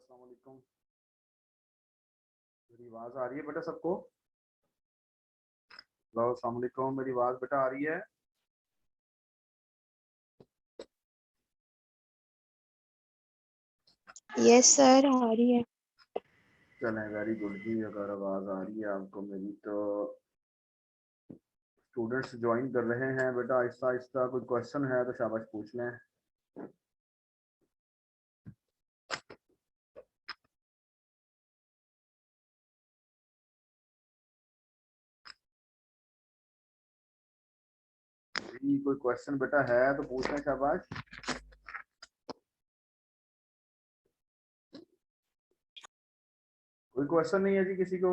अस्सलाम वालेकुम। मेरी आवाज आ रही है बेटा सबको? हेलो अस्सलाम वालेकुम, मेरी आवाज बेटा आ रही है? यस सर, आ रही है। चलें, वेरी गुड जी। अगर आवाज आ रही है आपको मेरी तो स्टूडेंट्स ज्वाइन कर रहे हैं बेटा आहिस्ता आहिस्ता। कोई क्वेश्चन है तो शाबाश पूछ लें। जी कोई क्वेश्चन बेटा है तो पूछ लें शाबाश। कोई क्वेश्चन नहीं है जी किसी को?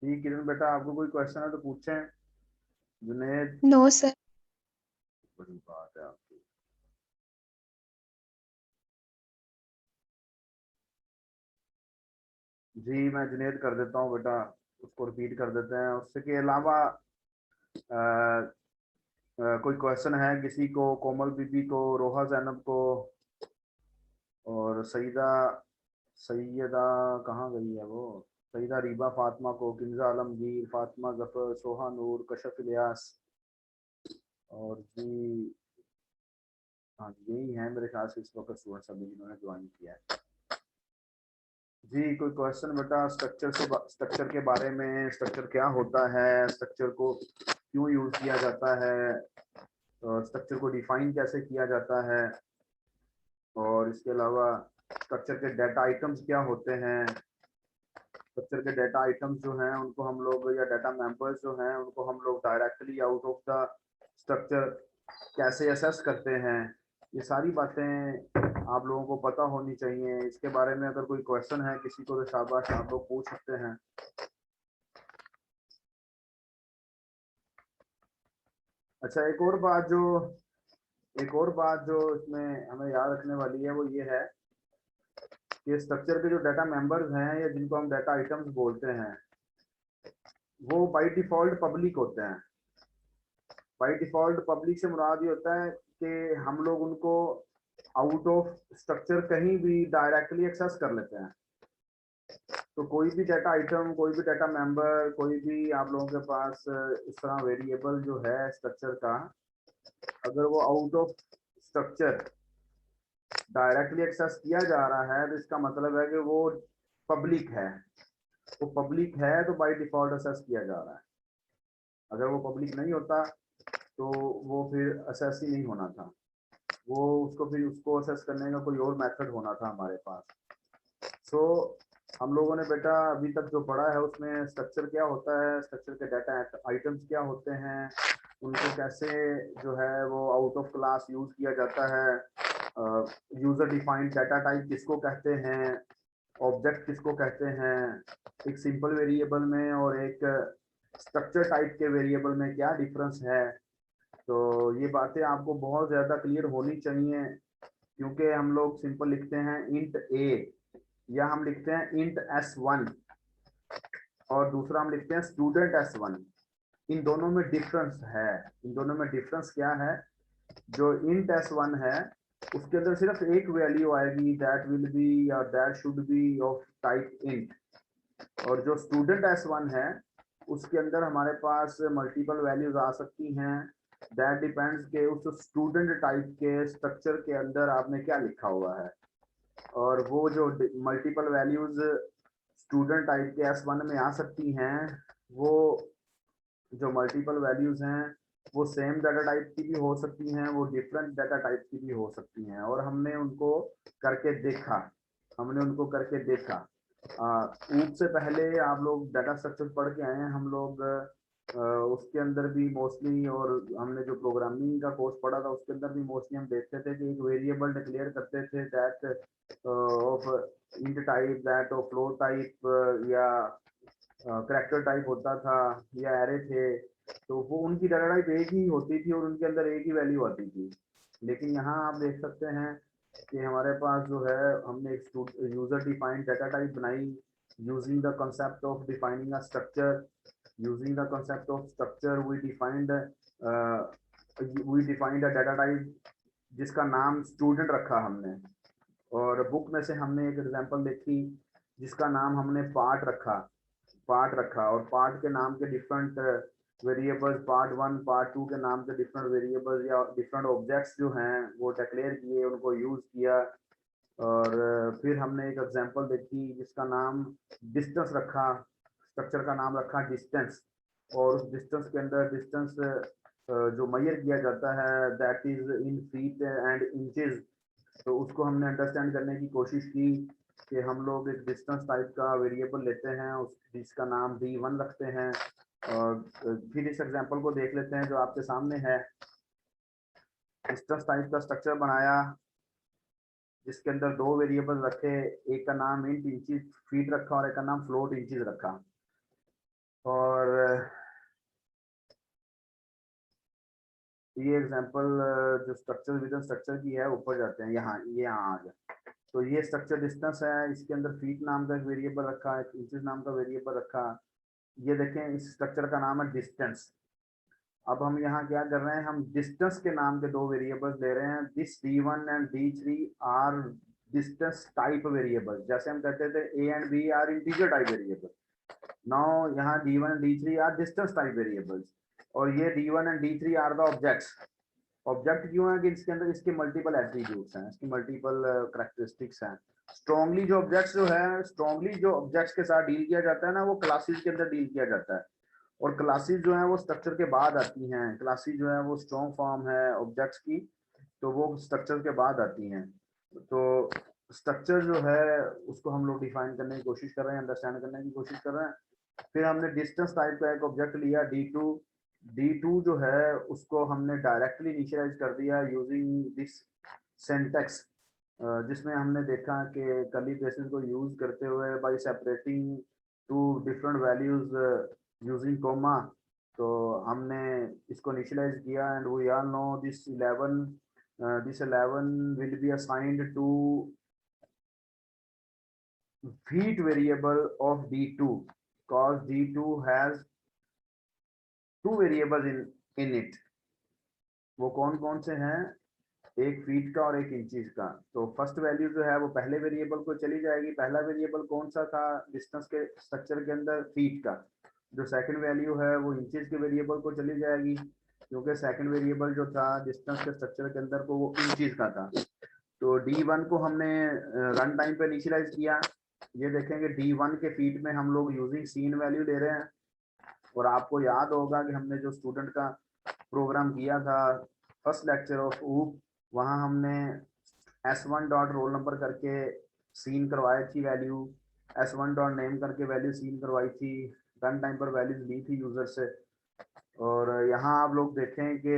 जी किरण बेटा आपको कोई क्वेश्चन है तो पूछें। जुनेद? No sir. बड़ी बात है आपकी। जी मैं जुनेद कर देता हूँ बेटा, उसको रिपीट कर देते हैं। उसके अलावा कोई क्वेश्चन है किसी को? कोमल बीबी को, रोहा जैनब को, और सईदा सैयदा कहाँ गई है वो, सईदा रीबा फातिमा को, किंजा आलमगीर, फातिमा जफर, सोहा नूर, कशफ इलियास, और जी हाँ यही है मेरे ख्याल से इस वक्त स्टूडेंट्स अभी जिन्होंने ज्वाइन किया है। जी कोई क्वेश्चन बेटा स्ट्रक्चर के बारे में? स्ट्रक्चर क्या होता है, स्ट्रक्चर को क्यों यूज किया जाता है, स्ट्रक्चर को डिफाइन कैसे किया जाता है, और इसके अलावा स्ट्रक्चर के डाटा आइटम्स क्या होते हैं। स्ट्रक्चर के डाटा आइटम्स जो हैं उनको हम लोग, या डाटा मेंबर्स जो हैं उनको हम लोग directly out of the structure कैसे असेस करते हैं। ये सारी बातें आप लोगों को पता होनी चाहिए। इसके बारे में अगर कोई क्वेश्चन है किसी को तो शाबाश आप लोग पूछ सकते हैं। अच्छा एक और बात जो इसमें हमें याद रखने वाली है वो ये है कि स्ट्रक्चर के जो डाटा मेंबर्स हैं या जिनको हम डाटा आइटम्स बोलते हैं वो बाय डिफॉल्ट पब्लिक होते हैं। बाय डिफॉल्ट पब्लिक से मुराद ये होता है कि हम लोग उनको आउट ऑफ स्ट्रक्चर कहीं भी डायरेक्टली एक्सेस कर लेते हैं। तो कोई भी डाटा आइटम, कोई भी डाटा मेंबर, कोई भी आप लोगों के पास इस तरह वेरिएबल जो है स्ट्रक्चर का, अगर वो out of structure directly access किया जा रहा है तो इसका मतलब है कि वो पब्लिक है। वो पब्लिक है तो बाय डिफॉल्ट असेस किया जा रहा है। अगर वो पब्लिक नहीं होता तो वो फिर असेस ही नहीं होना था। वो उसको फिर उसको असेस करने का कोई और मेथड होना था हमारे पास। सो हम लोगों ने बेटा अभी तक जो पढ़ा है उसमें स्ट्रक्चर क्या होता है, स्ट्रक्चर के डाटा आइटम्स क्या होते हैं, उनको कैसे जो है वो आउट ऑफ क्लास यूज किया जाता है, यूजर डिफाइंड डाटा टाइप किसको कहते हैं, ऑब्जेक्ट किसको कहते हैं, एक सिंपल वेरिएबल में और एक स्ट्रक्चर टाइप के वेरिएबल में क्या डिफरेंस है। तो ये बातें आपको बहुत ज़्यादा क्लियर होनी चाहिए, क्योंकि हम लोग सिंपल लिखते हैं इंट ए, या हम लिखते हैं इंट s1, और दूसरा हम लिखते हैं स्टूडेंट s1। इन दोनों में डिफरेंस है। इन दोनों में डिफरेंस क्या है? जो इंट s1 है उसके अंदर सिर्फ एक वैल्यू आएगी, दैट विल बी या that should be of type int. और जो स्टूडेंट s1 है उसके अंदर हमारे पास मल्टीपल वैल्यूज आ सकती हैं। दैट डिपेंड्स के उस स्टूडेंट टाइप के स्ट्रक्चर के अंदर आपने क्या लिखा हुआ है। और वो जो मल्टीपल वैल्यूज स्टूडेंट टाइप के s1 में आ सकती हैं, वो जो मल्टीपल वैल्यूज हैं वो सेम डाटा टाइप की भी हो सकती हैं, वो डिफरेंट डाटा टाइप की भी हो सकती हैं। और हमने उनको करके देखा, हमने उनको करके देखा। ऊप से पहले आप लोग डाटा स्ट्रक्चर पढ़ के आए हैं हम लोग, उसके अंदर भी मोस्टली, और हमने जो प्रोग्रामिंग का कोर्स पढ़ा था उसके अंदर भी मोस्टली हम देखते थे कि एक वेरिएबल डिक्लेयर करते थे that of int type, that of float type, या करैक्टर टाइप होता था, या एरे थे। तो वो उनकी डाटा टाइप एक ही होती थी और उनके अंदर एक ही वैल्यू आती थी। लेकिन यहाँ आप देख सकते हैं कि हमारे पास जो है हमने एक यूजर डिफाइंड डाटा टाइप बनाई using the concept of defining a structure. Using the concept of structure we defined a data type जिसका नाम स्टूडेंट रखा हमने, और बुक में से हमने एक एग्जांपल देखी जिसका नाम हमने पार्ट रखा, और पार्ट के नाम के डिफरेंट वेरिएबल्स, पार्ट 1 पार्ट 2 के नाम के डिफरेंट वेरिएबल्स या डिफरेंट ऑब्जेक्ट्स जो हैं वो डिक्लेयर किए, उनको यूज किया। और फिर हमने एक एग्जांपल देखी जिसका नाम डिस्टेंस रखा, स्ट्रक्चर का नाम रखा डिस्टेंस, और उस डिस्टेंस के अंदर डिस्टेंस जो मेजर किया जाता है that is in feet and inches. तो उसको हमने अंडरस्टैंड करने की कोशिश की कि हम लोग एक डिस्टेंस टाइप का वेरिएबल लेते हैं, उस जिसका नाम d1 रखते हैं। और फिर इस एग्जांपल को देख लेते हैं जो आपके सामने है। डिस्टेंस टाइप का स्ट्रक्चर बनाया जिसके अंदर दो वेरिएबल रखे, एक का नाम इंट इंचेस फीट रखा और एक का नाम फ्लोट इंचेस रखा। और ये एग्जांपल जो स्ट्रक्चर विद स्ट्रक्चर की है, ऊपर जाते हैं, यहाँ आ गया। तो ये स्ट्रक्चर डिस्टेंस है, इसके अंदर फीट नाम का एक वेरिएबल रखा, एक इंचेस नाम का वेरिएबल रखा। ये देखें इस स्ट्रक्चर का नाम है डिस्टेंस। अब हम यहाँ क्या कर रहे हैं, हम डिस्टेंस के नाम के दो वेरिएबल्स ले रहे हैं। This d1 and d3 are distance type variable, जैसे हम कहते थे a and b are integer type variable. Now यहाँ d1 and d3 are distance type variables, और ये d1 and d3 are the objects. Object क्यों है कि इसके अंदर इसके मल्टीपल एट्रीब्यूट्स हैं, इसकी मल्टीपल करैक्टरिस्टिक्स हैं। स्ट्रॉन्गली जो ऑब्जेक्ट्स के साथ डील किया जाता है ना, वो क्लासेस के अंदर डील किया जाता है, और क्लासेस जो है वो स्ट्रक्चर के बाद आती हैं। क्लासेस जो है वो स्ट्रॉन्ग फॉर्म है ऑब्जेक्ट्स की, तो वो स्ट्रक्चर के बाद आती हैं। तो स्ट्रक्चर जो है उसको हम लोग डिफाइन करने की कोशिश कर रहे हैं, अंडरस्टैंड करने की कोशिश कर रहे हैं। फिर हमने डिस्टेंस टाइप का एक ऑब्जेक्ट लिया d2 जो है उसको हमने डायरेक्टली इनिशियलाइज कर दिया यूजिंग दिस सिंटैक्स, जिसमें हमने देखा कि कर्ली ब्रेसेस को यूज करते हुए by separating two different values using comma. तो हमने इसको इनिशियलाइज किया and we all know this 11 will be assigned to feet variable of d2 because d2 has two variables in it। वो कौन कौन से हैं, एक फीट का और एक इंचीज का। तो फर्स्ट वैल्यू जो है वो पहले वेरिएबल को चली जाएगी। पहला वेरिएबल कौन सा था डिस्टेंस के स्ट्रक्चर के अंदर, फीट का। जो सेकंड वैल्यू है वो इंचेस के वेरिएबल को चली जाएगी, क्योंकि सेकंड वेरिएबल जो था डिस्टेंस के स्ट्रक्चर के अंदर को वो इंचेस का था। तो d1 को हमने रन टाइम पे इनिशियलाइज किया। ये देखेंगे d1 के फीट में हम लोग यूजिंग सीन वैल्यू ले रहे हैं, और आपको याद होगा कि हमने जो स्टूडेंट का प्रोग्राम किया था फर्स्ट लेक्चर ऑफ ऊप, वहाँ हमने s1 डॉट रोल नंबर करके सीन करवाई थी वैल्यू, s1 डॉट नेम करके वैल्यू सीन करवाई थी, रन टाइम पर वैल्यूज ली थी यूजर से। और यहाँ आप लोग देखें कि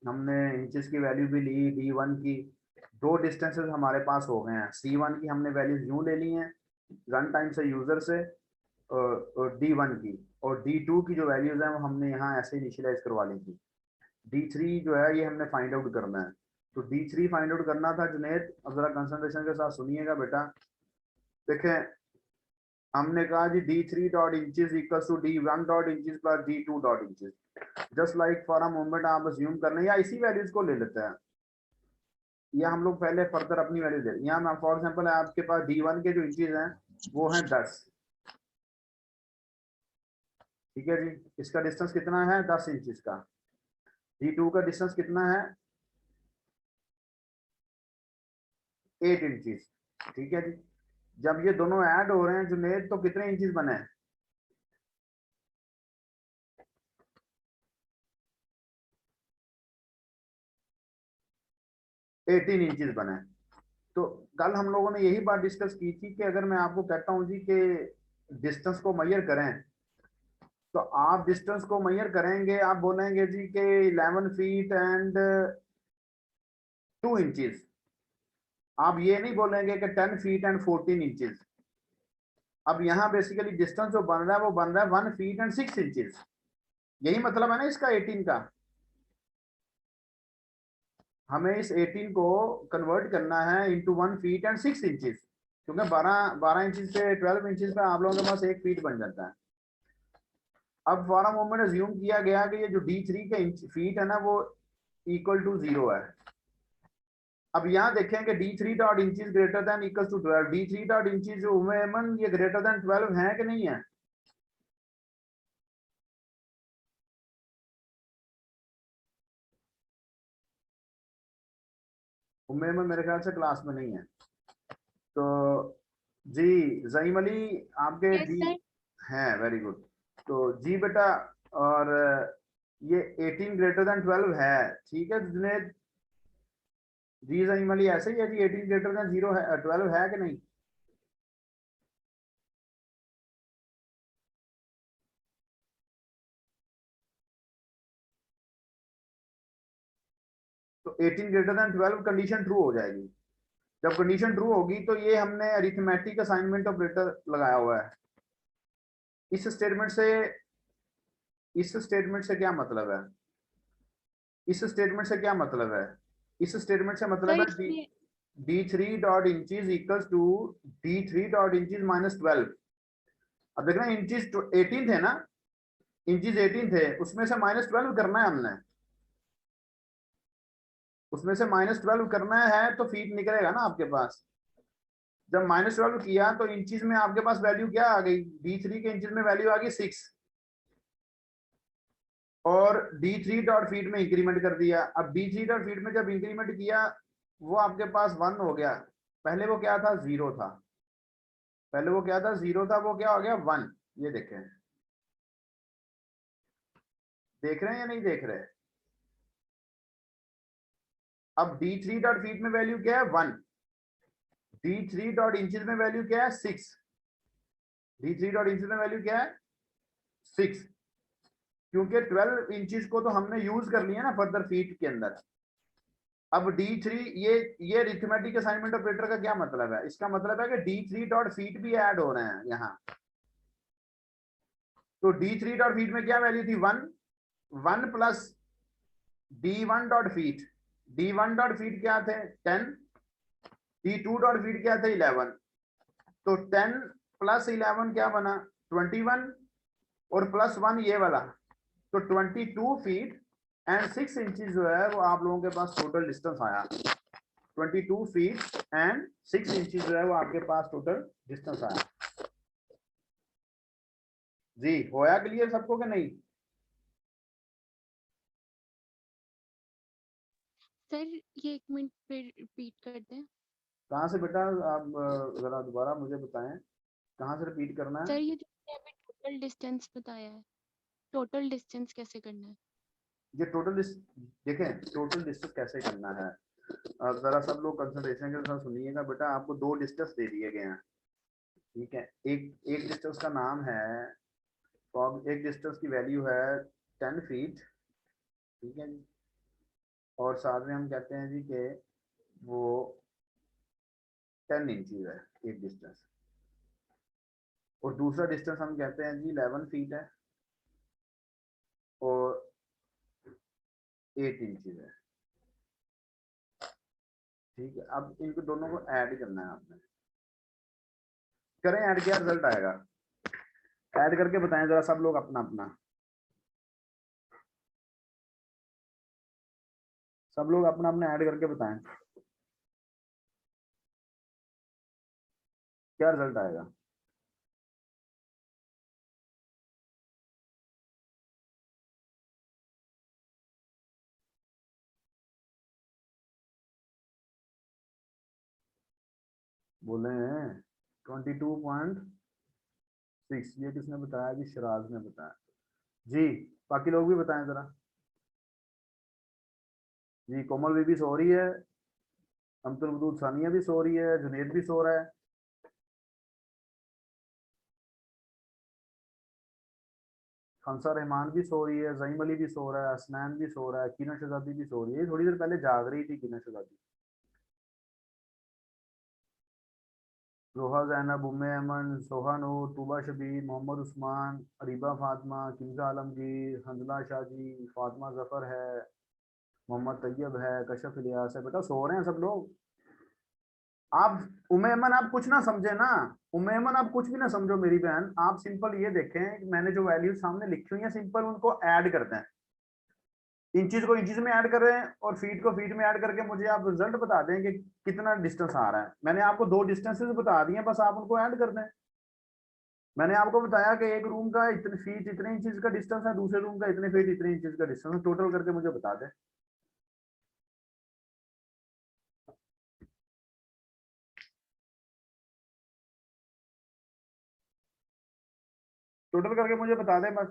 हमने इंचेस की वैल्यू भी ली d1 की। दो डिस्टेंसेस हमारे पास हो गए हैं, c1 की हमने वैल्यूज यूं ले ली हैं रन टाइम से यूजर से, और d1 की, और d2 की जो वैल्यूज हैं वो हमने यहाँ ऐसे इनिशियलाइज करवा ली थी। d3 जो है ये हमने फाइंड आउट करना है। तो d3 फाइंड आउट करना था जुनेद, अब जरा कंसंट्रेशन के साथ सुनिएगा बेटा। देखें हमने कहा जी d3 dot inches equals to d1 dot inches plus d2 dot inches. Just like for a moment आप अज्यूम कर लें, या इसी वैल्यूज को ले लेते हैं, या हम लोग पहले फर्दर अपनी वैल्यू दे। यहाँ फॉर एग्जांपल आपके पास d1 के जो इंचेस हैं वो हैं 10, ठीक है जी। इसका डिस्टेंस कितना है, 10 इंचेस का। d2 का डिस्टेंस कितना है, 8 इंचेस, ठीक है जी। जब ये दोनों ऐड हो रहे हैं जुनेद तो कितने इंचेस बने हैं, 18 इंचेस बने। तो कल हम लोगों ने यही बात डिस्कस की थी कि अगर मैं आपको कहता हूं जी कि डिस्टेंस को मेजर करें, तो आप डिस्टेंस को मेजर करेंगे, आप बोलेंगे जी कि 11 फीट एंड 2 इंचेस। आप ये नहीं बोलेंगे कि 10 फीट एंड 14 इंचेस। अब यहाँ बेसिकली डिस्टेंस जो बन रहा है वो बन रहा है 1 फीट एंड 6 इंचेस। यही मतलब है ना इसका 18 का। हमें इस 18 को कन्वर्ट करना है इंटू 1 फीट एंड 6 इंचेस, क्योंकि 12 इंचेस से 12 इंचेस का आप लोगों के पास 1 फीट बन जाता है। अब फॉर अ मोमेंट अज्यूम किया गया कि ये जो d3 के फीट है ना वो इक्वल टू 0 है। अब यहाँ देखें कि D3 dot inches greater than equal to 12, D3 dot inches उमेमन ये ग्रेटर देन 12 है कि नहीं है? उमेमन मेरे ख्याल से क्लास में नहीं है। तो जी जईम अली आपके यस जी सर। हैं, वेरी गुड। तो जी बेटा, और ये 18 ग्रेटर देन 12 है, ठीक है जुनेद जी। जईम अली ऐसे ही है जी, 18 ग्रेटर देन 0 है, 12 है कि नहीं? तो 18 ग्रेटर देन 12 कंडीशन ट्रू हो जाएगी। जब कंडीशन ट्रू होगी तो ये हमने अरिथमेटिक असाइनमेंट ऑपरेटर लगाया हुआ है। इस स्टेटमेंट से क्या मतलब है? इस स्टेटमेंट से क्या मतलब है? इस स्टेटमेंट से मतलब सर है इसमें D3 dot inches equals to D3 dot inches minus 12। अब देखना इंचज 18 थे ना, इंचज 18 थे, उसमें से माइनस 12 करना है हमने, उसमें से माइनस 12 करना है तो फीट निकलेगा ना आपके पास। जब माइनस 12 किया तो इंचज में आपके पास वैल्यू क्या आ गई? D3 के इंचज में वैल्यू आ गई 6, और D3 डॉट फीट में इंक्रीमेंट कर दिया। अब D3 डॉट फीट में जब इंक्रीमेंट किया वो आपके पास 1 हो गया। पहले वो क्या था? 0 था। पहले वो क्या था? 0 था, वो क्या हो गया? 1। ये देखें, देख रहे हैं या नहीं देख रहे? अब D3 डॉट फीट में वैल्यू क्या है? 1। D3 डॉट इंचज में वैल्यू क्या है? 6। D3 डॉट इंचज में वैल्यू क्या है? 6। क्योंकि 12 इंचज को तो हमने यूज कर लिया ना फर्दर फीट के अंदर। अब D3, ये अरिथमेटिक असाइनमेंट ऑपरेटर का क्या मतलब है? इसका मतलब है कि D3 डॉट फीट भी ऐड हो रहे हैं यहाँ। तो D3 डॉट फीट में क्या वैल्यू थी? 1। 1 plus D1 dot feet, D1 dot feet क्या थे? 10। D2 डॉट फीट क्या थे? 11। तो 10 प्लस 11 क्या बना? 21, और प्लस 1 ये वाला, तो 22 फीट एंड 6 इंचज जो है वो आप लोगों के पास टोटल डिस्टेंस आया। 22 फीट एंड 6 इंचज जो है वो आपके पास टोटल डिस्टेंस आया। जी होया क्लियर सबको कि नहीं? सर ये 1 मिनट फिर रिपीट कर दें। कहाँ से बेटा? आप जरा दोबारा मुझे बताएं, कहाँ से रिपीट करना सर है? ये जो आपने अभी टोटल डिस्टेंस बताया है, टोटल डिस्टेंस कैसे करना है? ये टोटल देखें, टोटल डिस्टेंस कैसे करना है? जरा सब लोग कंसंट्रेशन के साथ सुनिएगा बेटा। आपको दो डिस्टेंस दे दिए गए हैं, ठीक है। एक डिस्टेंस का नाम है, एक डिस्टेंस की वैल्यू है 10 फीट, ठीक है जी। और साथ में हम कहते हैं जी कि वो 10 इंचज है एक डिस्टेंस। और दूसरा डिस्टेंस हम कहते हैं जी 11 फीट है और 8 इंचज है, ठीक है। अब इनको दोनों को ऐड करना है आपने। करें ऐड, क्या रिजल्ट आएगा? ऐड करके बताएं जरा सब लोग अपना अपना, सब लोग अपना अपना ऐड करके बताएं क्या रिजल्ट आएगा। बोले हैं 22.6। ये किसने बताया जी? शराज ने बताया जी। बाकी लोग भी बताएं जरा। जी कोमल बीबी सो रही है, अमतुल वदूद सानिया भी सो रही है, जुनेद भी सो रहा है, खंसा रहमान भी सो रही है, जईम अली भी सो रहा है, असनैन भी सो रहा है, कीना शहजादी भी सो रही है। थोड़ी देर पहले जाग रही थी कीना शहजादी। रोहा जैनब, उम्मे अमन, सोहा नूर, तूबा शबीर, मोहम्मद उस्मान, अरीबा फातिमा, किंजा आलमगीर, हंजला शाजी, फातिमा जफर है, मोहम्मद तैयब है, कशफ इलियास है। बेटा सो रहे हैं सब लोग। आप उमेमन आप कुछ ना समझे ना, उमेमन आप कुछ भी ना समझो मेरी बहन। आप सिंपल ये देखें कि मैंने जो वैल्यू सामने लिखी हुई है सिंपल उनको ऐड करते हैं। इंचेस को इंचेस में ऐड कर रहे हैं और फीट को फीट में ऐड करके मुझे आप रिजल्ट बता दें कि कितना डिस्टेंस आ रहा है। मैंने आपको 2 डिस्टेंसेस बता दिए, बस आप उनको ऐड कर दें। मैंने आपको बताया कि एक रूम का इतने फीट इतने इंचेस का डिस्टेंस है, दूसरे रूम का इतने फीट इतने इंचेस का डिस्टेंस है, टोटल करके मुझे बता दें। टोटल करके मुझे बता दें बस।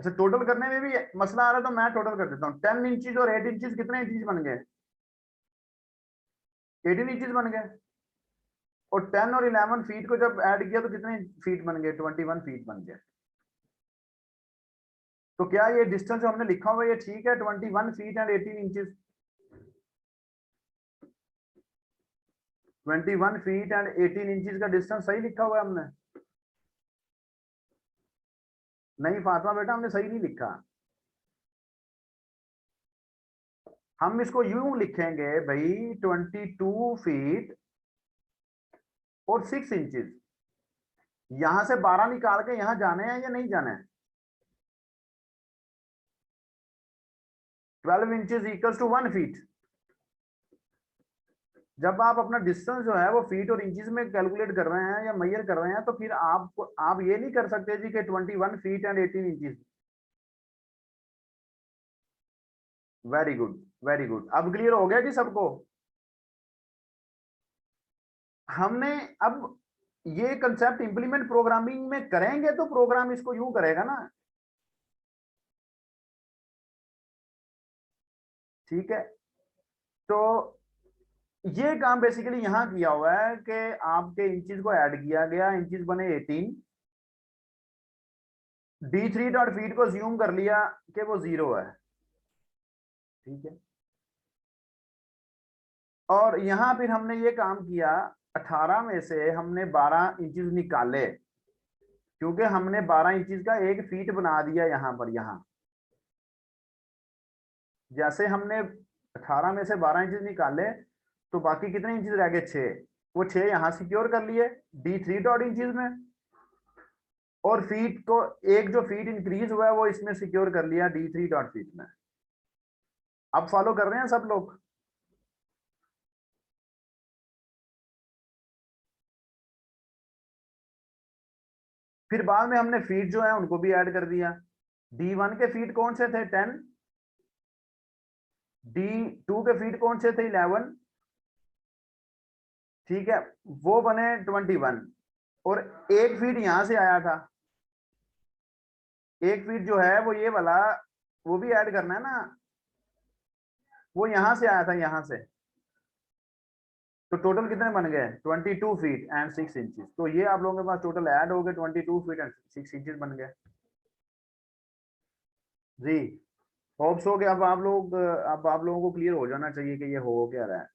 अच्छा, टोटल करने में भी मसला आ रहा है तो मैं टोटल कर देता हूँ। 10 इंचेस और 8 इंचेस कितने इंचेस बन गए? 18 इंचेस बन गए। और 10 और 11 फीट को जब ऐड किया तो कितने फीट बन गए? 21 फीट बन गए। तो क्या ये डिस्टेंस जो हमने लिखा हुआ है ये ठीक है? 21 feet and 18 inches. 21 feet and 18 inches का डिस्टेंस सही लिखा हुआ है हमने? नहीं फातिमा बेटा, हमने सही नहीं लिखा। हम इसको यूं लिखेंगे भाई, 22 फीट और 6 इंचेस। यहां से 12 निकाल के यहां जाने हैं या नहीं जाने हैं? 12 इंचेस इक्वल्स टू 1 फीट। जब आप अपना डिस्टेंस जो है वो फीट और इंचेस में कैलकुलेट कर रहे हैं या मेजर कर रहे हैं तो फिर आप ये नहीं कर सकते जी कि 21 feet and 18 inches. Very good, very good. अब क्लियर हो गया जी सबको? हमने अब ये कंसेप्ट इंप्लीमेंट प्रोग्रामिंग में करेंगे तो प्रोग्राम इसको यूं करेगा ना, ठीक है? तो ये काम बेसिकली यहां किया हुआ है कि आपके इंचेस को ऐड किया गया, इंचेस बने 18, d3 डॉट फीट को ज्यूम कर लिया कि वो 0 है, ठीक है? और यहां फिर हमने ये काम किया, 18 में से हमने 12 इंचेस निकाले, क्योंकि हमने 12 इंचेस का एक फीट बना दिया यहां पर। यहां जैसे हमने 18 में से 12 इंचेस निकाले तो बाकी कितने इंचेस रह गए? 6। वो 6 यहां सिक्योर कर लिए d3 डॉट इंचेस में, और फीट को एक जो फीट इंक्रीज हुआ है वो इसमें सिक्योर कर लिया d3 डॉट फीट में। अब फॉलो कर रहे हैं सब लोग? फिर बाद में हमने फीट जो है उनको भी ऐड कर दिया। d1 के फीट कौन से थे? 10। d2 के फीट कौन से थे? 11। ठीक है, वो बने 21। और एक फीट यहां से आया था, एक फीट जो है वो ये वाला, वो भी ऐड करना है ना। वो यहां से आया था, यहां से। तो टोटल कितने बन गए? 22 फीट एंड 6 इंचेस। तो ये आप लोगों के पास टोटल ऐड हो गए, 22 फीट एंड 6 इंचेस बन गए जी। होप्स हो गया अब आप लोगों को क्लियर हो जाना चाहिए कि ये हो क्या रहा है।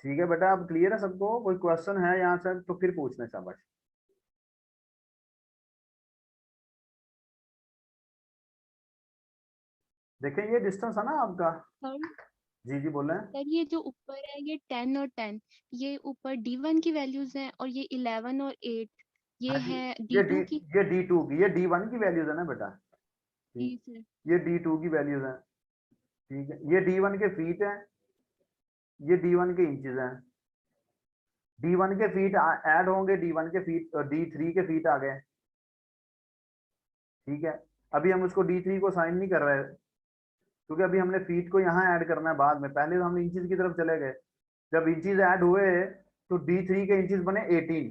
ठीक है बेटा, अब क्लियर है सबको? कोई क्वेश्चन है यहाँ से तो फिर पूछना शाबाश। देखें ये डिस्टेंस है ना आपका। सर जी जी बोले। सर ये जो ऊपर है ये 10 और 10, ये ऊपर D1 की वैल्यूज हैं, और ये 11 और 8 ये हाँ जी, है ये D2 की। डी टू की, ये D1 की वैल्यूज है ना बेटा। जी ठीक, सर। ये D2 की वैल्यूज है। ठीक है, ये D1 के फीट है, ये D1 के इंचेस हैं। D1 के फीट ऐड होंगे, D1 के फीट D3 के फीट आ गए। ठीक है, अभी हम उसको D3 को साइन नहीं कर रहे क्योंकि अभी हमने फीट को यहाँ ऐड करना है बाद में। पहले तो हम इंचेस की तरफ चले गए। जब इंचेस ऐड हुए तो D3 के इंचेस बने 18।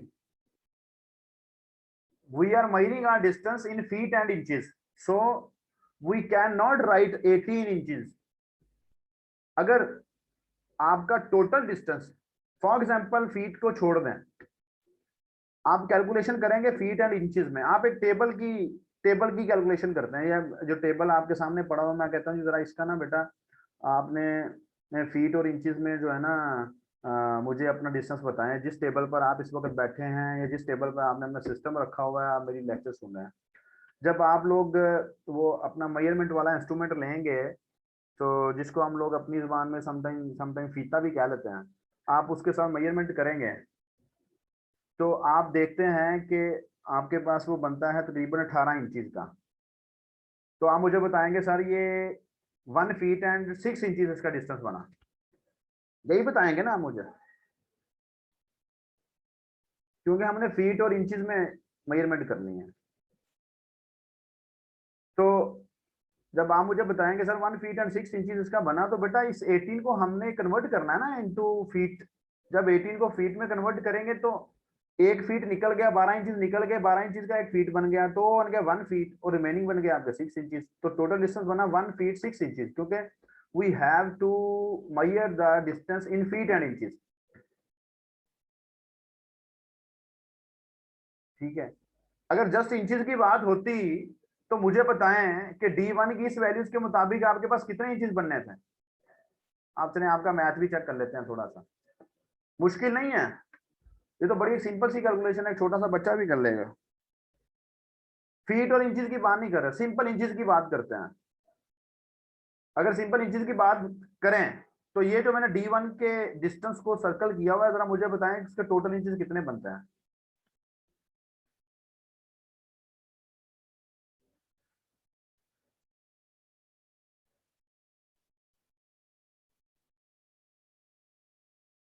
we are measuring our distance in feet and inches, so we cannot write 18 inches। अगर आपका total distance for example feet को छोड़ दें, आप कैलकुलेशन करेंगे फीट एंड इंचेस में, आप एक टेबल की कैलकुलेशन करते हैं, या जो टेबल आपके सामने पड़ा हुआ, मैं कहता हूँ जरा इसका ना बेटा आपने फीट और इंचेस में जो है ना मुझे अपना डिस्टेंस बताएं, जिस टेबल पर आप इस वक्त बैठे हैं या जिस टेबल पर आपने अपना सिस्टम रखा हुआ है, आप मेरी लेक्चर सुन रहे हैं। जब आप लोग वो अपना मेजरमेंट वाला इंस्ट्रूमेंट लेंगे, तो जिसको हम लोग अपनी जुबान में समटाइम फीता भी कह लेते हैं, आप उसके साथ मेजरमेंट करेंगे तो आप देखते हैं कि आपके पास वो बनता है तकरीबन 18 इंचज का। तो आप मुझे बताएंगे सर ये 1 फीट एंड 6 इंचज इसका डिस्टेंस बना, यही बताएंगे ना आप मुझे, क्योंकि हमने फीट और इंचज में मेजरमेंट करनी है। तो जब आप मुझे बताएंगे सर 1 फीट एंड 6 इंचज इसका बना, तो बेटा इस 18 को हमने कन्वर्ट करना है ना इनटू फीट। जब 18 को फीट में कन्वर्ट करेंगे तो 1 फीट निकल गया, 12 इंचज निकल गए, 12 इंचज का 1 फीट बन गया, तो बन गया 1 फीट और रिमेनिंग बन गया आपका 6 इंचज। तो टोटल डिस्टेंस बना 1 फीट 6 इंचज, क्योंकि we have to measure the distance in feet and inches. ठीक है, अगर जस्ट इंचज की बात होती तो मुझे बताएं कि D1 की इस वैल्यूज के मुताबिक आपके पास कितने इंचज बनने थे। आप चलें आपका मैथ भी चेक कर लेते हैं, थोड़ा सा मुश्किल नहीं है, ये तो बड़ी सिंपल सी कैलकुलेशन है, छोटा सा बच्चा भी कर लेगा। फीट और इंचज की बात नहीं कर रहे, सिंपल इंचज की बात करते हैं। अगर सिंपल इंचज की बात करें तो ये जो मैंने D1 के डिस्टेंस को सर्कल किया हुआ है, जरा मुझे बताएं इसके टोटल इंचज कितने बनते हैं।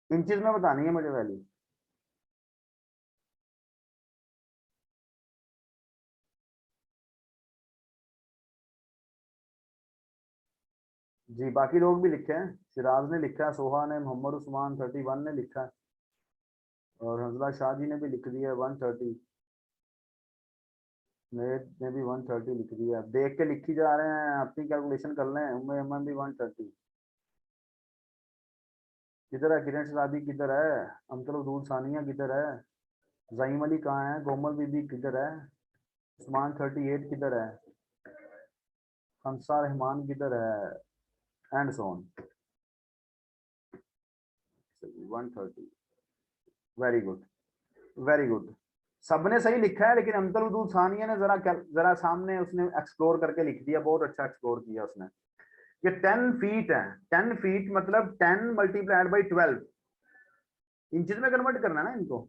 इंचज में बतानी है मुझे वैल्यू। जी बाकी लोग भी लिखे हैं, सिराज ने लिखा है, सोहा ने, मोहम्मद उस्मान 31 ने लिखा है, और हंसला शाह जी ने भी लिख दिया है 130, ने भी 130 लिख दिया। देख के लिखी जा रहे हैं, अपनी कैलकुलेशन कर लें। उम्मे अमन भी 130। किधर है किरण शराबी, किधर है अमतल दूर सानिया, किधर है जईम अली, कहाँ है कोमल बीबी, किधर है उस्मान 38, किधर है हंसा रहमान, किधर है एंड सोन 130। वेरी गुड, वेरी गुड, सबने सही लिखा है, लेकिन अमतल दूर सानिया ने जरा सामने उसने एक्सप्लोर करके लिख दिया, बहुत अच्छा एक्सप्लोर किया उसने। ये 10 फीट है, 10 फीट मतलब 10 मल्टीप्लाइड बाई 12 इंचज में कन्वर्ट करना है ना इनको,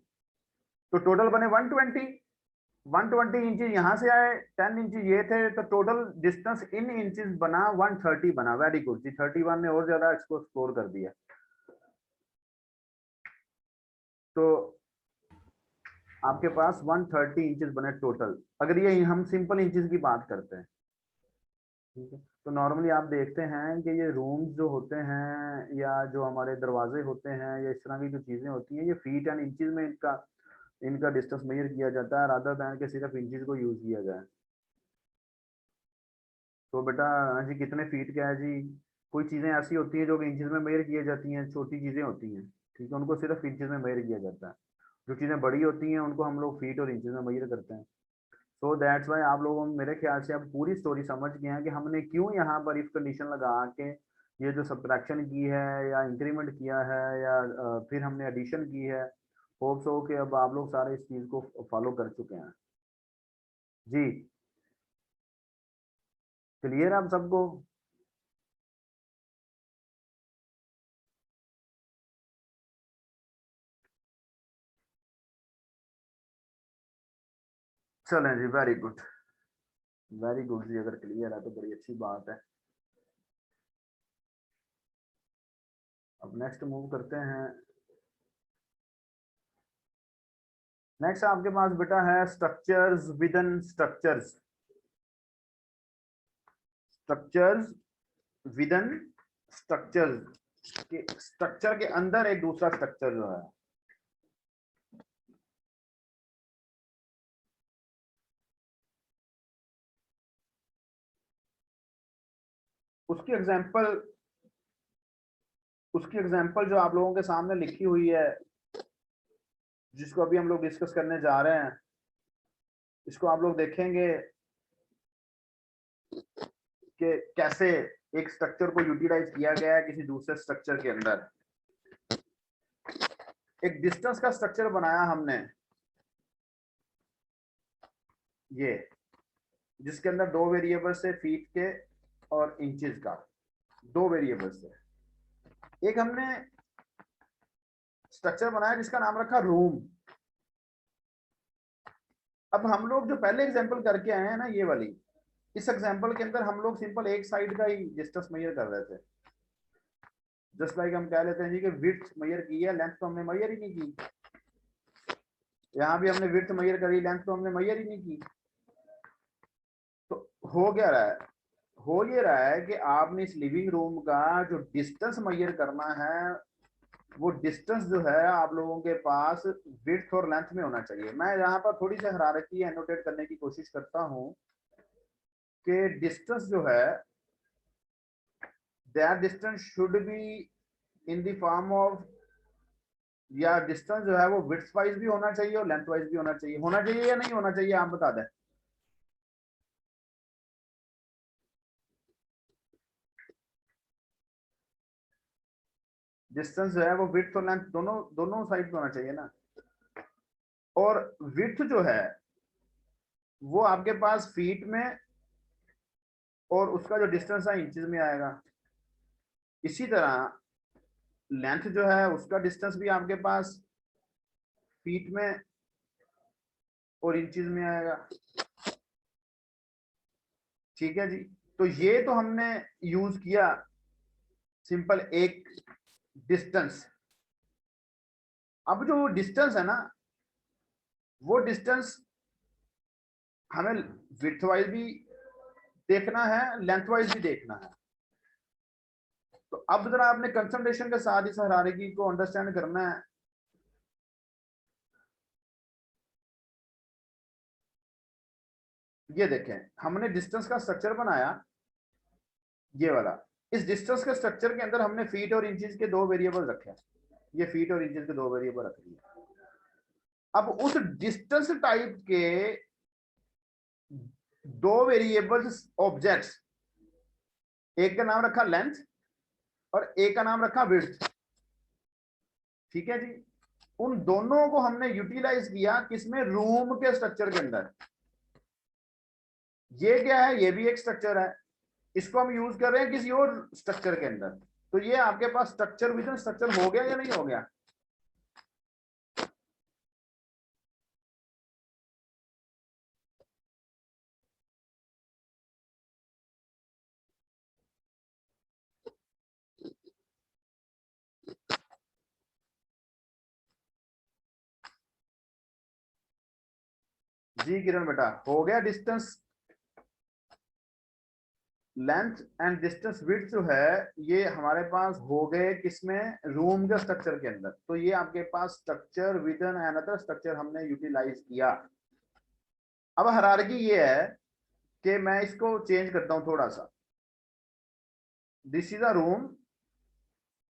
तो टोटल बने 120। 120 इंचज यहाँ से आए, 10 इंचज ये थे, तो टोटल डिस्टेंस इन इंचज बना 130 बना। वेरी गुड जी, 31 ने और ज्यादा इसको स्कोर कर दिया। तो आपके पास 130 इंचज बने टोटल, अगर ये हम सिंपल इंचज की बात करते हैं। ठीक है, तो नॉर्मली आप देखते हैं कि ये रूम्स जो होते हैं या जो हमारे दरवाजे होते हैं या इस तरह की जो चीजें होती हैं, ये फीट एंड इंचज में इनका इनका डिस्टेंस मेजर किया जाता है, रादर दैन के सिर्फ इंचज को यूज किया जाए। तो बेटा हाँ जी, कितने फीट क्या है जी, कोई चीजें ऐसी होती हैं जो कि इंचज में मेजर किया जाती हैं, छोटी चीजें होती हैं, ठीक है, उनको सिर्फ इंचज में मेजर किया जाता है। जो चीजें बड़ी होती हैं उनको हम लोग फीट और इंचज में मेजर करते हैं। सो दैट्स वाई आप लोगों मेरे ख्याल से अब पूरी स्टोरी समझ गए हैं कि हमने क्यों यहाँ पर इफ कंडीशन लगा के ये जो सब्ट्रैक्शन की है या इंक्रीमेंट किया है या फिर हमने एडिशन की है। होप्स हो कि अब आप लोग सारे इस चीज को फॉलो कर चुके हैं। जी क्लियर है आप सबको। चलें जी, वेरी गुड, वेरी गुड जी, अगर क्लियर है तो बड़ी अच्छी बात है। अब नेक्स्ट मूव करते हैं। नेक्स्ट आपके पास बेटा है structures within structures, structures within structures के, स्ट्रक्चर के अंदर एक दूसरा स्ट्रक्चर जो है। उसकी एग्जांपल उसकी एग्जांपल जो आप लोगों के सामने लिखी हुई है, जिसको अभी हम लोग डिस्कस करने जा रहे हैं, इसको आप लोग देखेंगे कि कैसे एक स्ट्रक्चर को यूटिलाइज किया गया है किसी दूसरे स्ट्रक्चर के अंदर। एक डिस्टेंस का स्ट्रक्चर बनाया हमने, ये जिसके अंदर दो वेरिएबल्स है, फीट के और इंचेस का, दो वेरिएबल्स है। एक हमने स्ट्रक्चर बनाया जिसका नाम रखा रूम। अब हम लोग जो पहले एग्जांपल करके आए हैं ना, ये वाली, इस एग्जांपल के अंदर हम लोग सिंपल एक साइड का ही डिस्टेंस मेजर कर रहे थे। जस्ट लाइक हम कह लेते हैं जी कि विड्थ मेजर की है, लेंथ तो हमने मेजर ही नहीं की। यहाँ भी हमने विड्थ मेजर करी, लेंथ तो हमने मेजर ही नहीं की। तो हो क्या रहा है, हो ये रहा है कि आपने इस लिविंग रूम का जो डिस्टेंस मेजर करना है, वो डिस्टेंस जो है आप लोगों के पास विड्थ और लेंथ में होना चाहिए। मैं यहाँ पर थोड़ी सी हायरार्की एनोटेट करने की कोशिश करता हूँ कि डिस्टेंस जो है, that distance should be in the form of, या डिस्टेंस जो है वो विड्थ वाइज भी होना चाहिए और लेंथ वाइज भी होना चाहिए। होना चाहिए या नहीं होना चाहिए, आप बता दें। डिस्टेंस जो है वो विड्थ और लेंथ दोनों दोनों साइड पे होना चाहिए ना। और विड्थ जो है वो आपके पास फीट में, और उसका जो डिस्टेंस है इंचेस में आएगा। इसी तरह लेंथ जो है उसका डिस्टेंस भी आपके पास फीट में और इंचेस में आएगा। ठीक है जी। तो ये तो हमने यूज किया सिंपल एक डिस्टेंस। अब जो डिस्टेंस है ना, वो डिस्टेंस हमें विड्थ वाइज भी देखना है, लेंथ वाइज भी देखना है। तो अब जरा आपने कंसंट्रेशन के साथ इस हायरार्की को अंडरस्टैंड करना है। ये देखें, हमने डिस्टेंस का स्ट्रक्चर बनाया, ये वाला। इस डिस्टेंस के स्ट्रक्चर के अंदर हमने फीट और इंचेस के दो वेरिएबल रखे। ये फीट और इंचेस के दो वेरिएबल रख दिए। अब उस डिस्टेंस टाइप के दो वेरिएबल्स ऑब्जेक्ट्स, एक का नाम रखा लेंथ और एक का नाम रखा विड्थ। ठीक है जी। उन दोनों को हमने यूटिलाइज किया किसमें, रूम के स्ट्रक्चर के अंदर। ये क्या है, ये भी एक स्ट्रक्चर है, इसको हम यूज कर रहे हैं किसी और स्ट्रक्चर के अंदर। तो ये आपके पास स्ट्रक्चर विद इन स्ट्रक्चर हो गया या नहीं हो गया। जी किरण बेटा, हो गया। Distance, length and distance width जो है ये हमारे पास हो गए किसमें, रूम के स्ट्रक्चर के अंदर। तो ये आपके पास structure within another structure हमने यूटिलाइज किया। अब हायरार्की ये है कि मैं इसको चेंज करता हूं थोड़ा सा। This is a room.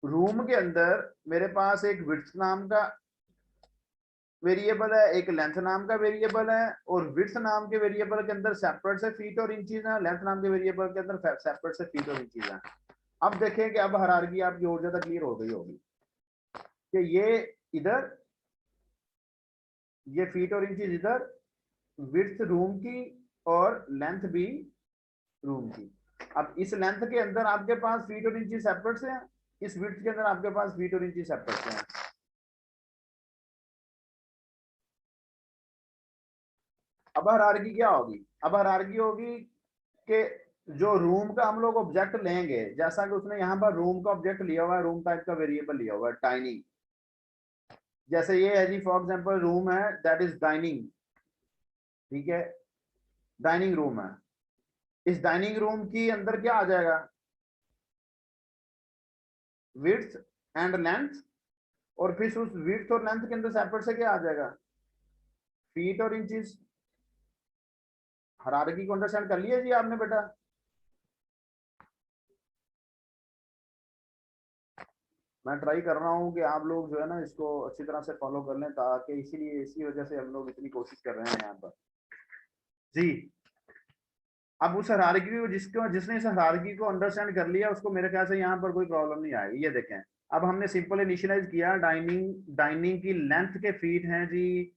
Room के अंदर मेरे पास एक विड्थ नाम का वेरिएबल है, एक लेंथ नाम का वेरिएबल है, और विड्थ नाम के वेरिएबल के अंदर सेपरेट से फीट और इंचेस है, लेंथ नाम के वेरिएबल के अंदर सेपरेट से फीट और इंचेस है। अब देखें कि अब हायरार्की आपकी और ज्यादा क्लियर हो गई होगी कि ये इधर, ये फीट और इंचेस इधर, विड्थ रूम की और लेंथ भी रूम की। अब इस लेंथ के अंदर आपके पास फीट और इंचेस सेपरेट से हैं, इस विड्थ के अंदर आपके पास फीट और इंचेस सेपरेट से हैं। अब हायरार्की क्या होगी, अब हायरार्की होगी कि जो रूम का हम लोग ऑब्जेक्ट लेंगे, जैसा कि उसने यहाँ पर रूम का ऑब्जेक्ट लिया हुआ है, रूम टाइप का वेरिएबल लिया हुआ है डाइनिंग। जैसे ये है जी, फॉर एग्जांपल रूम है, दैट इज डाइनिंग। ठीक है, डाइनिंग रूम है। इस डाइनिंग रूम की अंदर क्या आ जाएगा, विड्थ एंड लेंथ, और फिर उस विड्थ और लेंथ के अंदर सेपरेट से क्या आ जाएगा, फीट और इंचेस। हायरार्की को अंडरस्टैंड कर लिया जी आपने बेटा। मैं ट्राई कर रहा हूँ कि आप लोग जो है ना इसको अच्छी तरह से फॉलो कर लें, ताकि इसीलिए इसी वजह से हम लोग इतनी कोशिश कर रहे हैं यहाँ पर जी। अब उस हायरार्की को जिसने इस हायरार्की को अंडरस्टैंड कर लिया, उसको मेरे ख्याल से यहाँ पर कोई प्रॉब्लम नहीं आएगी। ये देखें, अब हमने सिंपल इनिशियलाइज किया, डाइनिंग की लेंथ के फीट हैं जी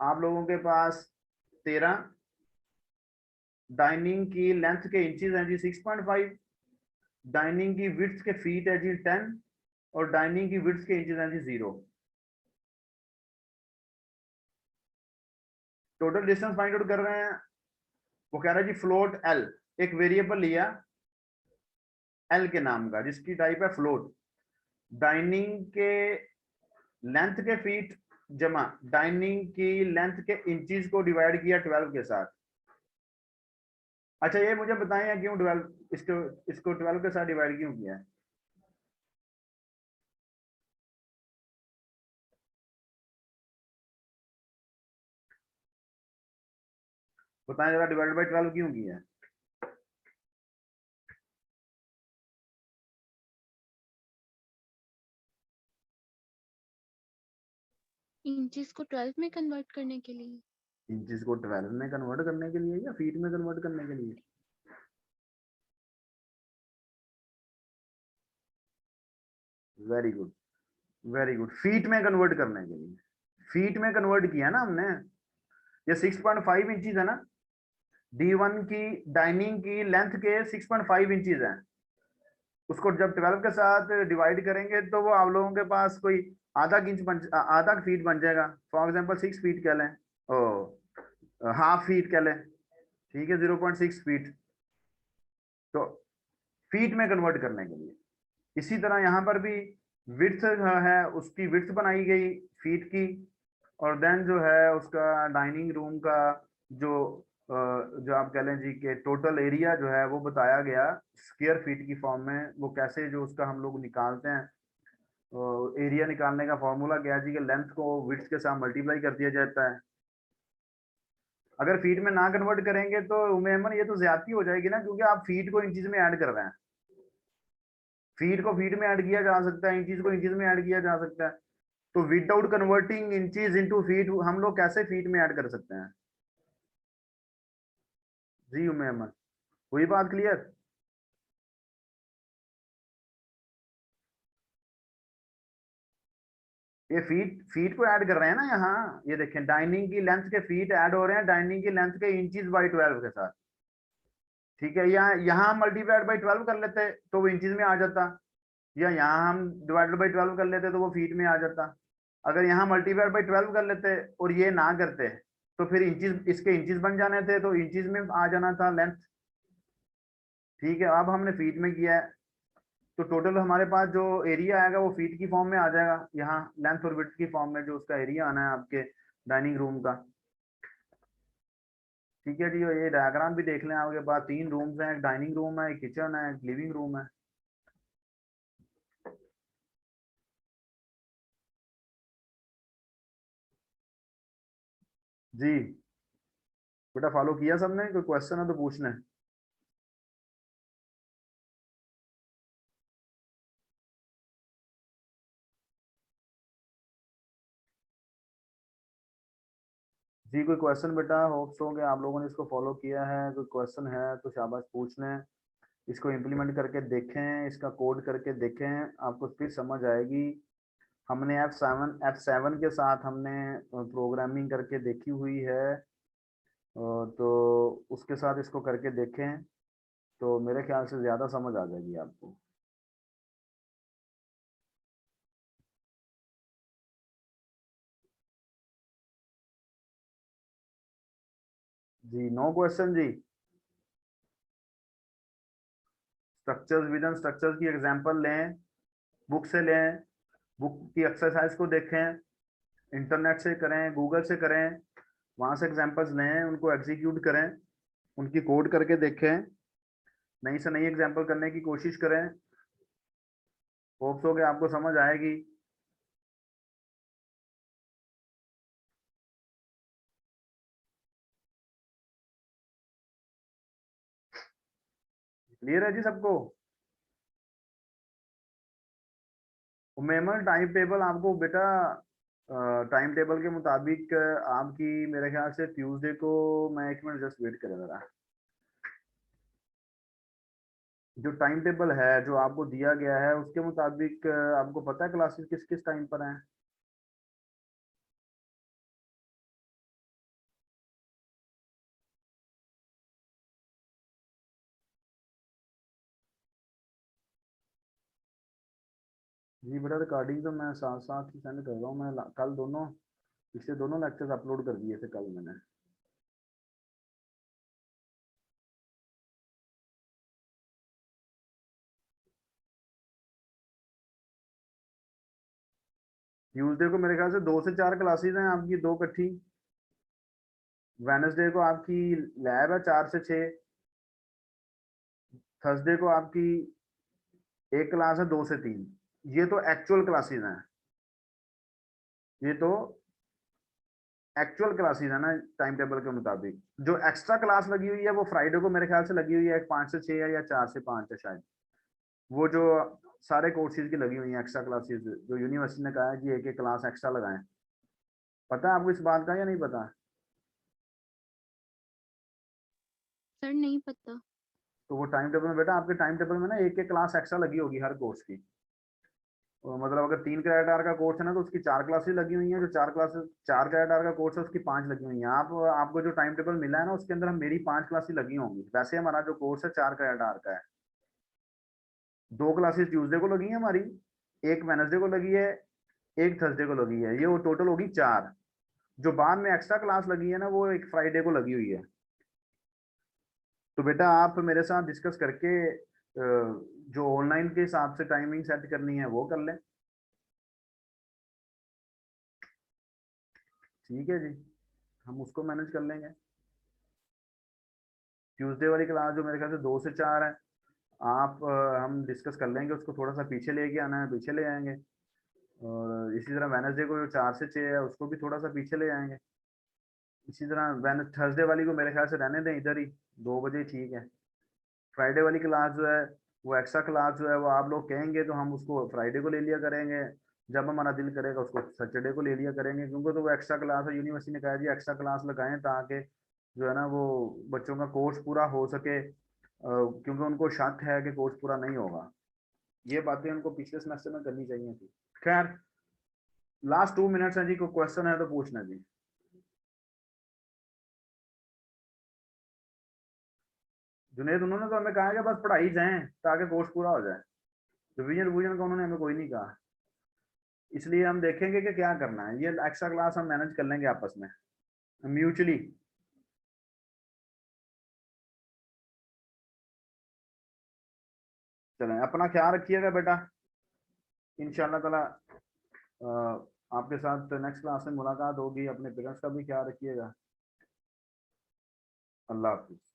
आप लोगों के पास 13, डाइनिंग की लेंथ के इंचेस हैं जी 6.5, डाइनिंग की विड्थ के फीट है जी 10, और डाइनिंग की विड्थ के इंचेस हैं जी 0। टोटल डिस्टेंस फाइंड आउट कर रहे हैं। वो कह रहा है जी फ्लोट एल, एक वेरिएबल लिया एल के नाम का जिसकी टाइप है फ्लोट, डाइनिंग के लेंथ के फीट जमा डाइनिंग की लेंथ के इंचेस को डिवाइड किया 12 के साथ। अच्छा ये मुझे बताएं क्यों 12 इसको इसको 12 के साथ डिवाइड क्यों किया है? बताएं जरा, डिवाइड बाई 12 क्यों किया है? इंचेस को 12 में कन्वर्ट करने के लिए। इंचेस को 12 में कन्वर्ट करने के लिए या फीट में कन्वर्ट करने के लिए? Very good, very good, feet में कन्वर्ट करने के लिए। फीट में कन्वर्ट किया ना हमने। ये 6.5 इंचेस है ना, D1 की डाइनिंग की लेंथ के 6.5 इंचेस है, उसको जब 12 के साथ डिवाइड करेंगे तो वो आप लोगों के पास कोई आधा फीट बन जाएगा। फॉर एग्जांपल 6 फीट कह लें, ओ हाफ फीट कह लें, ठीक है, 0.6 फीट। तो फीट में कन्वर्ट करने के लिए। इसी तरह यहाँ पर भी विड्थ है, उसकी विड्थ बनाई गई फीट की, और देन जो है उसका डाइनिंग रूम का जो जो आप कह लें जी के टोटल एरिया जो है वो बताया गया स्क्वायर फीट की फॉर्म में। वो कैसे जो उसका हम लोग निकालते हैं, एरिया निकालने का फॉर्मूला क्या है जी कि लेंथ को विड्थ के साथ मल्टीप्लाई कर दिया जाता है। अगर फीट में ना कन्वर्ट करेंगे तो उमेमन ये तो ज्यादती हो जाएगी ना, क्योंकि आप फीट को इंचेस में ऐड कर रहे हैं। फीट को फीट में ऐड किया जा सकता है, इंचेस को इंचेस में ऐड किया जा सकता है। तो without converting inches into feet हम लोग कैसे फीट में ऐड कर सकते हैं? जी उमेमन, हुई बात क्लियर? ये फीट फीट को ऐड कर रहे हैं ना यहाँ, ये देखें डाइनिंग की लेंथ के फीट ऐड हो रहे हैं डाइनिंग की लेंथ के इंचेस बाई 12 के साथ। ठीक है, यहाँ मल्टीप्लाइड बाई 12 कर लेते तो वो इंचेस में आ जाता, या यहाँ हम डिवाइडेड बाई 12 कर लेते तो वो फीट में आ जाता। अगर यहाँ मल्टीप्लाइड बाई 12 कर लेते और ये ना करते तो फिर इंचेस, इसके इंचेस बन जाने थे तो इंचेस में आ जाना था लेंथ। ठीक है, अब हमने फीट में किया है तो टोटल हमारे पास जो एरिया आएगा वो फीट की फॉर्म में आ जाएगा, यहाँ लेंथ और विड्थ की फॉर्म में जो उसका एरिया आना है आपके डाइनिंग रूम का। ठीक है जी, और ये डायग्राम भी देख लें, आपके पास 3 रूम्स हैं, एक डाइनिंग रूम है, एक किचन है, एक लिविंग रूम है। जी बेटा, फॉलो किया सबने? कोई क्वेश्चन है तो पूछना है। जी कोई क्वेश्चन बेटा? होप्स हो कि आप लोगों ने इसको फॉलो किया है। कोई क्वेश्चन है तो शाबाश पूछ लें। इसको इम्प्लीमेंट करके देखें, इसका कोड करके देखें, आपको फिर समझ आएगी। हमने F7 के साथ हमने प्रोग्रामिंग करके देखी हुई है, तो उसके साथ इसको करके देखें तो मेरे ख्याल से ज़्यादा समझ आ जाएगी आपको। जी नो क्वेश्चन जी। स्ट्रक्चर्स, विद इन स्ट्रक्चर्स की एग्जांपल लें, बुक से लें, बुक की एक्सरसाइज को देखें, इंटरनेट से करें, गूगल से करें, वहां से एग्जांपल्स लें, उनको एग्जीक्यूट करें, उनकी कोड करके देखें, नई से नई एग्जांपल करने की कोशिश करें। होप्स हो कि आपको समझ आएगी। क्लियर है जी सबको? मेमोरी टाइम टेबल आपको बेटा, टाइम टेबल के मुताबिक आपकी मेरे ख्याल से ट्यूसडे को, मैं 1 मिनट जस्ट वेट करें जरा। जो टाइम टेबल है जो आपको दिया गया है उसके मुताबिक आपको पता है क्लासेस किस किस टाइम पर हैं? जी बेटा रिकॉर्डिंग तो मैं साथ साथ ही सेंड कर रहा हूँ। मैं कल दोनों पिछले दोनों लेक्चर्स अपलोड कर दिए थे कल मैंने। ट्यूसडे को मेरे ख्याल से 2 से 4 क्लासेस हैं आपकी, 2 इकट्ठी। वेडनेसडे को आपकी लैब है 4 से 6। थर्सडे को आपकी एक क्लास है 2 से 3। ये तो एक्चुअल क्लासेस हैं, ये तो एक्चुअल क्लासेस है ना टाइम टेबल के मुताबिक। जो एक्स्ट्रा क्लास लगी हुई है वो फ्राइडे को मेरे ख्याल से लगी हुई है, 5 से 6 है या 4 से 5 है शायद। वो जो सारे कोर्सेज की लगी हुई है एक्स्ट्रा क्लासेस, जो यूनिवर्सिटी ने कहा है कि एक एक क्लास एक्स्ट्रा लगाएं। पता है आपको इस बात का या नहीं पता? सर नहीं पता। तो वो टाइम टेबल में बेटा, आपके टाइम टेबल में ना एक एक क्लास एक्स्ट्रा लगी होगी हर कोर्स की। मतलब अगर 3 क्रेडिट आवर का कोर्स है ना तो उसकी 4 क्लासेस लगी हुई हैं। जो 4 क्लासेस 4 क्रेडिट आवर का कोर्स है उसकी 5 लगी हुई हैं। आपको जो टाइम टेबल मिला है ना उसके अंदर हम मेरी 5 क्लासेस लगी होंगी। वैसे हमारा जो कोर्स है 4 क्रेडिट आवर का है। 2 क्लासेस ट्यूसडे को लगी है हमारी, एक वेडनेसडे को लगी है, एक थर्सडे को लगी है। ये वो टोटल होगी 4। जो बाद में एक्स्ट्रा क्लास लगी है ना वो एक फ्राइडे को लगी हुई है। तो बेटा आप मेरे साथ डिस्कस करके जो ऑनलाइन के हिसाब से टाइमिंग सेट करनी है वो कर लें। ठीक है जी, हम उसको मैनेज कर लेंगे। ट्यूसडे वाली क्लास जो मेरे ख्याल से 2 से 4 है, हम डिस्कस कर लेंगे उसको। थोड़ा सा पीछे लेके आना है, पीछे ले आएंगे। और इसी तरह वेडनेसडे को जो 4 से 6 है उसको भी थोड़ा सा पीछे ले आएंगे। इसी तरह थर्सडे वाली को मेरे ख्याल से रहने दें इधर ही, 2 बजे ठीक है। फ्राइडे वाली क्लास जो है वो एक्स्ट्रा क्लास जो है वो आप लोग कहेंगे तो हम उसको फ्राइडे को ले लिया करेंगे। जब हमारा दिल करेगा उसको सैटरडे को ले लिया करेंगे, क्योंकि तो वो एक्स्ट्रा क्लास है। यूनिवर्सिटी ने कहा जी एक्स्ट्रा क्लास लगाएं ताकि जो है ना वो बच्चों का कोर्स पूरा हो सके, क्योंकि उनको शक है कि कोर्स पूरा नहीं होगा। ये बातें उनको पिछले सेमेस्टर में करनी चाहिए थी। खैर, लास्ट 2 मिनट्स हैं जी, कोई क्वेश्चन है तो पूछना जी। जुनेद, उन्होंने तो हमें कहा है कि बस पढ़ाई जाएं ताकि कोर्स पूरा हो जाए। रिवीजन रिवीजन का उन्होंने हमें कोई नहीं कहा। इसलिए हम देखेंगे कि क्या करना है। ये एक्स्ट्रा क्लास हम मैनेज कर लेंगे आपस में म्यूचुअली। चलें, अपना ख्याल रखिएगा बेटा। इंशाल्लाह ताला आपके साथ नेक्स्ट क्लास में मुलाकात होगी। अपने पेरेंट्स का भी ख्याल रखिएगा। अल्लाह हाफिज।